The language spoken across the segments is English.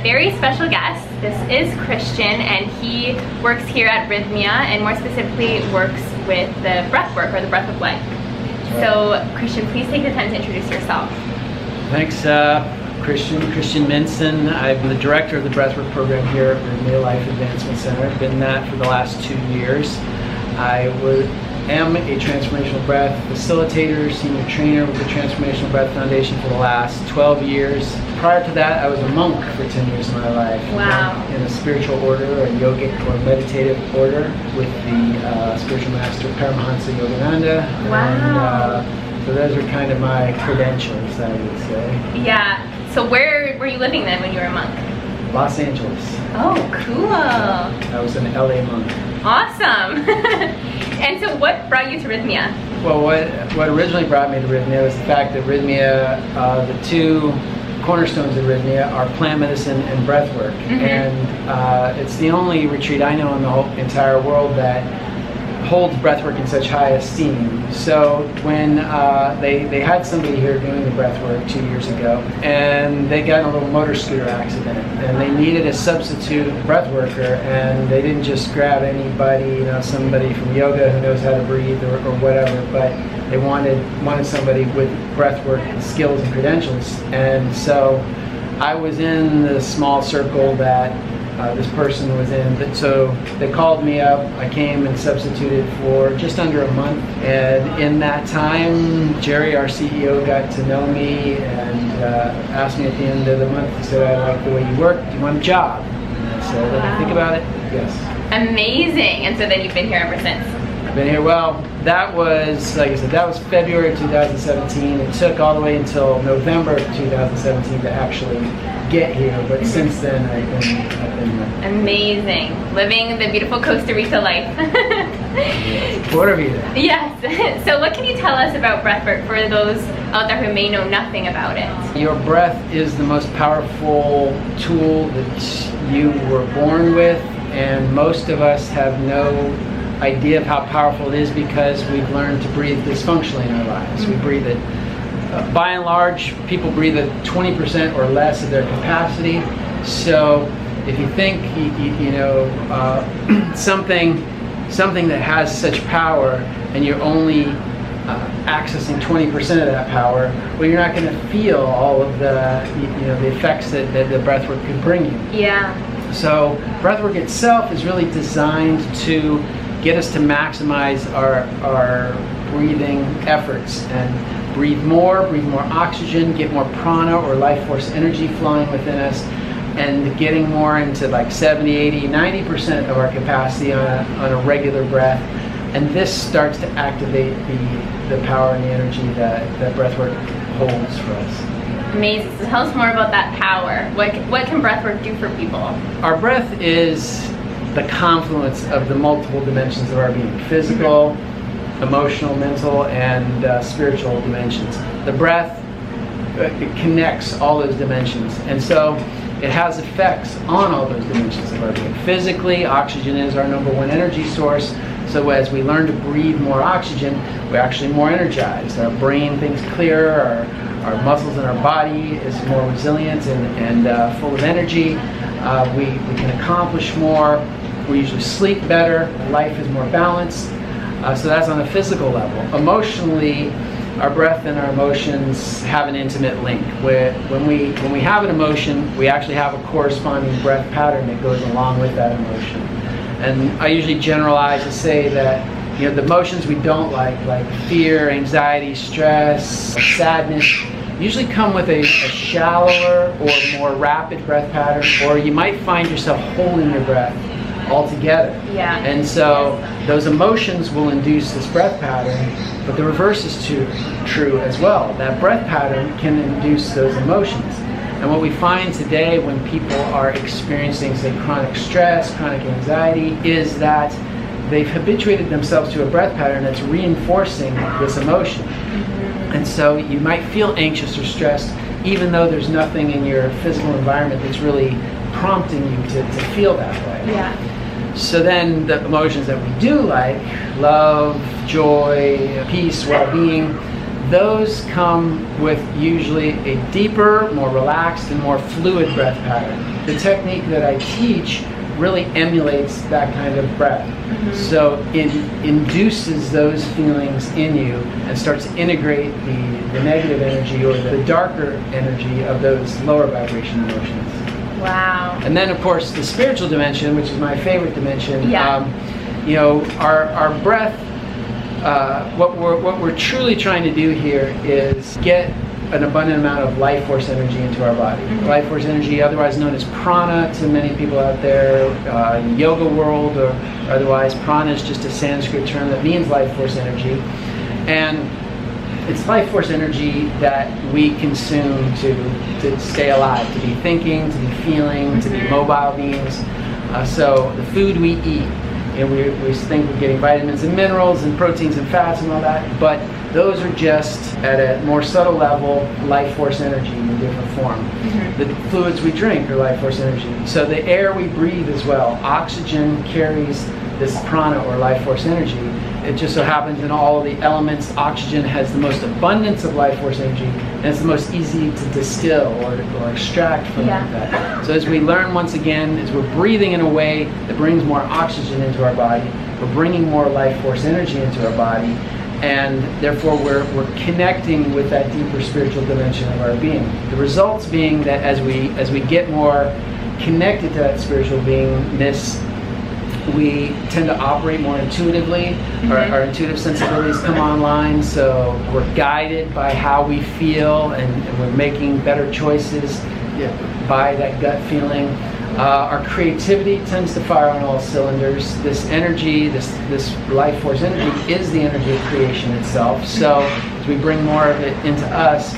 very special guest. This is Christian, and he works here at Rythmia, and more specifically works with the Breathwork, or the Breath of Life. So, Christian, please take the time to introduce yourself. Thanks, Christian Minson. I'm the director of the Breathwork program here at Rythmia Life Advancement Center. I've been that for the last 2 years. I am a transformational breath facilitator, senior trainer with the Transformational Breath Foundation for the last 12 years. Prior to that, I was a monk for 10 years of my life. Wow. In a spiritual order, a yogic or meditative order with the spiritual master Paramahansa Yogananda. Wow. And, so those are kind of my credentials, I would say. Yeah. So where were you living then when you were a monk? Los Angeles. Oh, cool. I was an LA monk. Awesome. And so what brought you to Rythmia? Well, what originally brought me to Rythmia was the fact that Rythmia, the two cornerstones of Rythmia are plant medicine and breathwork. And it's the only retreat I know in the whole entire world that holds breathwork in such high esteem. So when they had somebody here doing the breathwork 2 years ago, and they got in a little motor scooter accident, and they needed a substitute breathworker, and they didn't just grab anybody, somebody from yoga who knows how to breathe or whatever, but they wanted somebody with breathwork skills and credentials. And so I was in the small circle that this person was in. So they called me up. I came and substituted for just under a month. And in that time, Jerry, our CEO, got to know me and asked me at the end of the month, he said, "I like the way you work. Do you want a job?" And I said, "Let me think about it." Yes. Amazing. And so then you've been here ever since? I've been here, well, that was, like I said, that was February of 2017. It took all the way until November of 2017 to actually get here, but since then I've been here. Amazing. Living the beautiful Costa Rica life. Puerto Rico. Yes. So what can you tell us about breathwork for those out there who may know nothing about it? Your breath is the most powerful tool that you were born with, and most of us have no idea of how powerful it is because we've learned to breathe dysfunctionally in our lives. We breathe it. By and large, people breathe at 20% or less of their capacity. So if you think something that has such power and you're only accessing 20% of that power, well, you're not going to feel all of the effects that the breathwork could bring you. Yeah. So breathwork itself is really designed to get us to maximize our breathing efforts and breathe more oxygen, get more prana or life force energy flowing within us, and getting more into like 70, 80, 90% of our capacity on a regular breath. And this starts to activate the power and the energy that breathwork holds for us. Amazing. So tell us more about that power. What can breathwork do for people? Our breath is the confluence of the multiple dimensions of our being: physical, emotional, mental, and spiritual dimensions. The breath it connects all those dimensions, and so it has effects on all those dimensions of our being. Physically, oxygen is our #1 energy source, so as we learn to breathe more oxygen, we're actually more energized. Our brain thinks clearer, our muscles in our body is more resilient and full of energy. We can accomplish more. We usually sleep better. Life is more balanced. So that's on a physical level. Emotionally, our breath and our emotions have an intimate link. When we have an emotion, we actually have a corresponding breath pattern that goes along with that emotion. And I usually generalize to say that the emotions we don't like fear, anxiety, stress, sadness, usually come with a shallower or more rapid breath pattern, or you might find yourself holding your breath altogether. Yeah. And so those emotions will induce this breath pattern, but the reverse is true as well. That breath pattern can induce those emotions. And what we find today when people are experiencing, say, chronic stress, chronic anxiety, is that they've habituated themselves to a breath pattern that's reinforcing this emotion. And so you might feel anxious or stressed even though there's nothing in your physical environment that's really prompting you to feel that way. Yeah. So then the emotions that we do like, love, joy, peace, well-being, those come with usually a deeper, more relaxed, and more fluid breath pattern. The technique that I teach really emulates that kind of breath. So it induces those feelings in you and starts to integrate the negative energy or the darker energy of those lower vibration emotions. Wow. And then, of course, the spiritual dimension, which is my favorite dimension. You know, our breath. What we're truly trying to do here is get an abundant amount of life force energy into our body. Life force energy, otherwise known as prana to many people out there, yoga world or otherwise. Prana is just a Sanskrit term that means life force energy. And it's life force energy that we consume to stay alive, to be thinking, to be feeling, to be mobile beings. So the food we eat, you know, we think we're getting vitamins and minerals and proteins and fats and all that, but those are just at a more subtle level life force energy in a different form. The fluids we drink are life force energy. So the air we breathe as well, oxygen carries this prana or life force energy. It just so happens in all of the elements, oxygen has the most abundance of life force energy, and it's the most easy to distill or extract from that. So as we learn once again, as we're breathing in a way that brings more oxygen into our body, we're bringing more life force energy into our body, and therefore we're connecting with that deeper spiritual dimension of our being. The results being that as we get more connected to that spiritual beingness, we tend to operate more intuitively. Our intuitive sensibilities come online, so we're guided by how we feel, and we're making better choices by that gut feeling. Our creativity tends to fire on all cylinders. This energy, this life force energy, is the energy of creation itself. So as we bring more of it into us,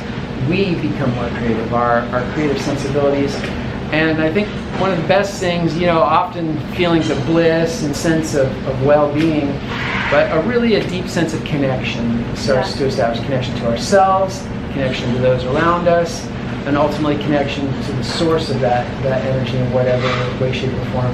we become more creative, our creative sensibilities. And I think one of the best things, you know, often feelings of bliss and sense of well-being, but really a deep sense of connection starts to establish connection to ourselves, connection to those around us, and ultimately connection to the source of that energy in whatever way, shape, or form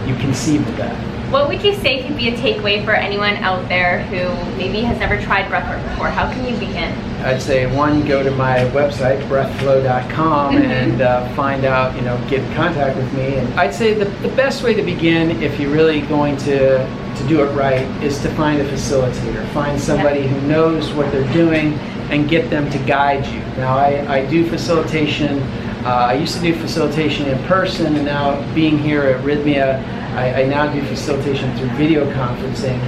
you conceive of that. What would you say could be a takeaway for anyone out there who maybe has never tried breathwork before? How can you begin? I'd say, one, go to my website, breathflow.com, and find out, you know, get in contact with me. And I'd say the best way to begin, if you're really going to do it right, is to find a facilitator. Find somebody who knows what they're doing and get them to guide you. Now, I do facilitation. I used to do facilitation in person, and now being here at Rythmia, I now do facilitation through video conferencing.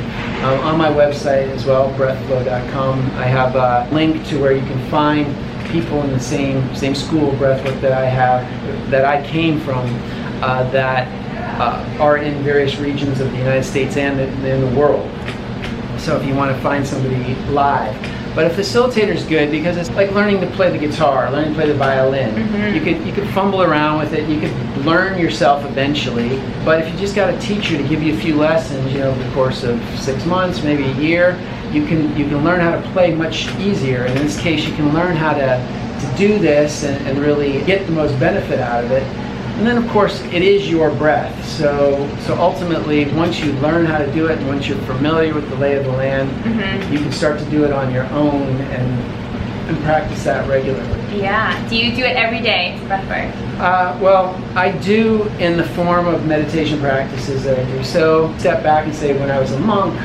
On my website as well, breathflow.com, I have a link to where you can find people in the same school of breathwork that I came from, that are in various regions of the United States and in the world. So if you want to find somebody live. But a facilitator is good because it's like learning to play the guitar, learning to play the violin. You could fumble around with it, you could learn yourself eventually, but if you just got a teacher to give you a few lessons, you know, over the course of 6 months, maybe a year, you can learn how to play much easier. And in this case, you can learn how to do this and really get the most benefit out of it. And then, of course, it is your breath. So ultimately, once you learn how to do it, and once you're familiar with the lay of the land, you can start to do it on your own and practice that regularly. Yeah. Do you do it every day, breathwork? Well, I do in the form of meditation practices that I do. So step back and say, when I was a monk,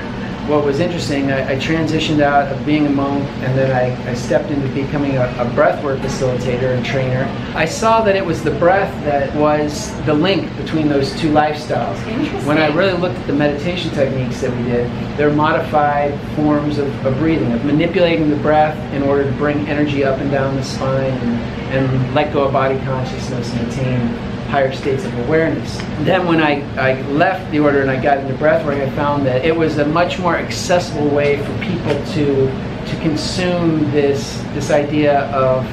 what was interesting, I transitioned out of being a monk, and then I stepped into becoming a breathwork facilitator and trainer. I saw that it was the breath that was the link between those two lifestyles. When I really looked at the meditation techniques that we did, they're modified forms of breathing, of manipulating the breath in order to bring energy up and down the spine and let go of body consciousness and attain higher states of awareness. Then when I left the order and I got into breathwork, I found that it was a much more accessible way for people to consume this idea of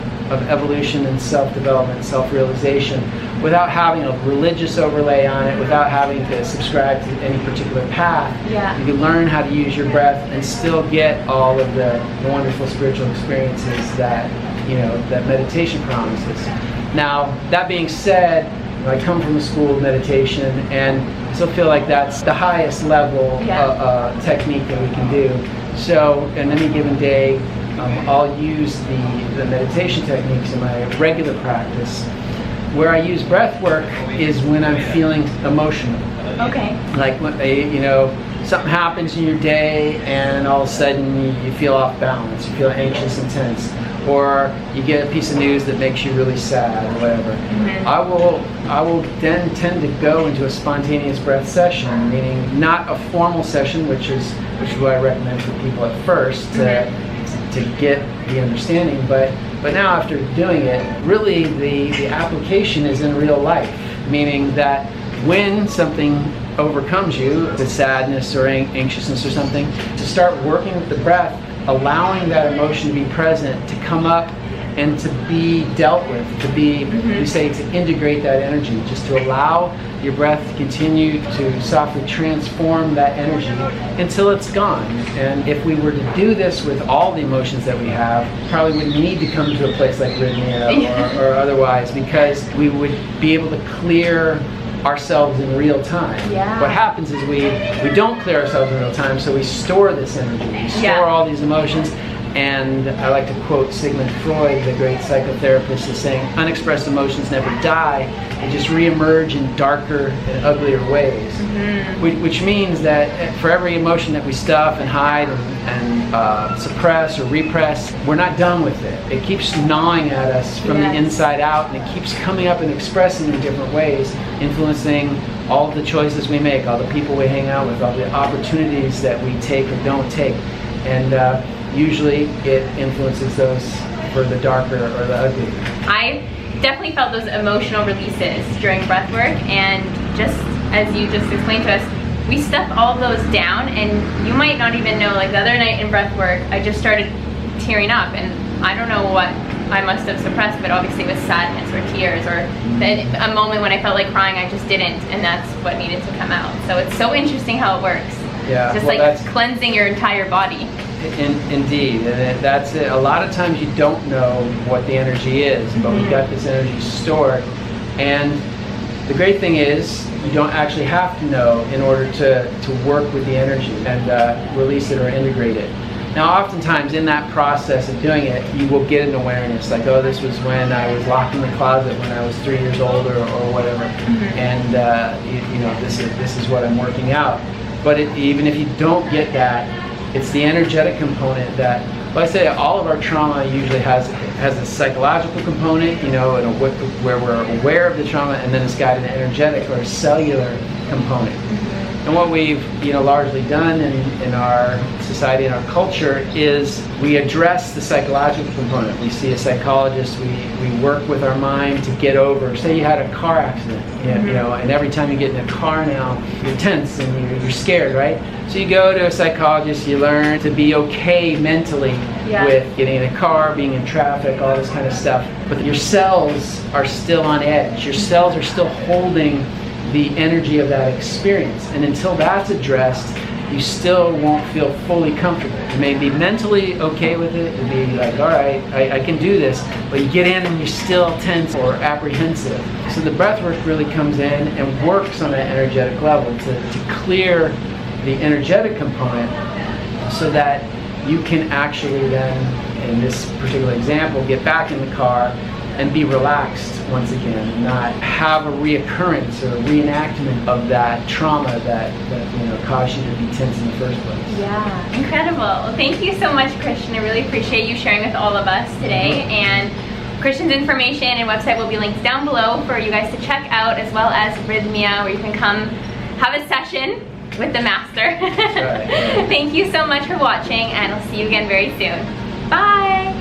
evolution and self-development, self-realization, without having a religious overlay on it, without having to subscribe to any particular path. You can learn how to use your breath and still get all of the wonderful spiritual experiences that, you know, that meditation promises. Now, that being said, I come from a school of meditation, and I still feel like that's the highest level technique that we can do. So, on any given day, I'll use the meditation techniques in my regular practice. Where I use breath work is when I'm feeling emotional. Okay. Like when something happens in your day and all of a sudden you feel off balance, you feel anxious and tense, or you get a piece of news that makes you really sad or whatever. I will then tend to go into a spontaneous breath session, meaning not a formal session, which is what I recommend for people at first to get the understanding, but now after doing it, really the application is in real life, meaning that when something overcomes you, the sadness or anxiousness or something, to start working with the breath, allowing that emotion to be present, to come up and to be dealt with, to be, we say, to integrate that energy, just to allow your breath to continue to softly transform that energy until it's gone. And if we were to do this with all the emotions that we have, probably wouldn't need to come to a place like Rythmia or otherwise, because we would be able to clear ourselves in real time. What happens is we don't clear ourselves in real time, so we store this energy, we store all these emotions. And I like to quote Sigmund Freud, the great psychotherapist, as saying, unexpressed emotions never die, they just reemerge in darker and uglier ways. Which means that for every emotion that we stuff and hide and suppress or repress, we're not done with it. It keeps gnawing at us from the inside out, and it keeps coming up and expressing in different ways, influencing all of the choices we make, all the people we hang out with, all the opportunities that we take or don't take. And usually it influences those for the darker or the ugly. I definitely felt those emotional releases during breathwork, and just as you just explained to us, we stuff all of those down, and you might not even know, like the other night in breathwork, I just started tearing up, and I don't know what I must have suppressed, but obviously it was sadness or tears, or a moment when I felt like crying, I just didn't, and that's what needed to come out. So it's so interesting how it works. Just like cleansing your entire body. Indeed, and that's it. A lot of times you don't know what the energy is, but we've got this energy stored. And the great thing is, you don't actually have to know in order to work with the energy and release it or integrate it. Now, oftentimes in that process of doing it, you will get an awareness, like, oh, this was when I was locked in the closet when I was 3 years old or whatever, and this is what I'm working out. But even if you don't get that, it's the energetic component that, well, I say all of our trauma usually has a psychological component, where we're aware of the trauma, and then it's got an energetic or a cellular component. And what we've largely done in our society and our culture is we address the psychological component. We see a psychologist, we work with our mind to get over, say you had a car accident, and every time you get in a car now, you're tense and you're scared, right? So you go to a psychologist, you learn to be okay mentally with getting in a car, being in traffic, all this kind of stuff. But your cells are still on edge. Your cells are still holding the energy of that experience. And until that's addressed, you still won't feel fully comfortable. You may be mentally okay with it and be like, all right, I can do this, but you get in and you're still tense or apprehensive. So the breath work really comes in and works on that energetic level to clear the energetic component so that you can actually then, in this particular example, get back in the car and be relaxed once again, and not have a reoccurrence or a reenactment of that trauma that caused you to be tense in the first place. Yeah, incredible. Well, thank you so much, Christian. I really appreciate you sharing with all of us today. And Christian's information and website will be linked down below for you guys to check out, as well as Rythmia, where you can come have a session with the master. That's right. Thank you so much for watching, and I'll see you again very soon. Bye!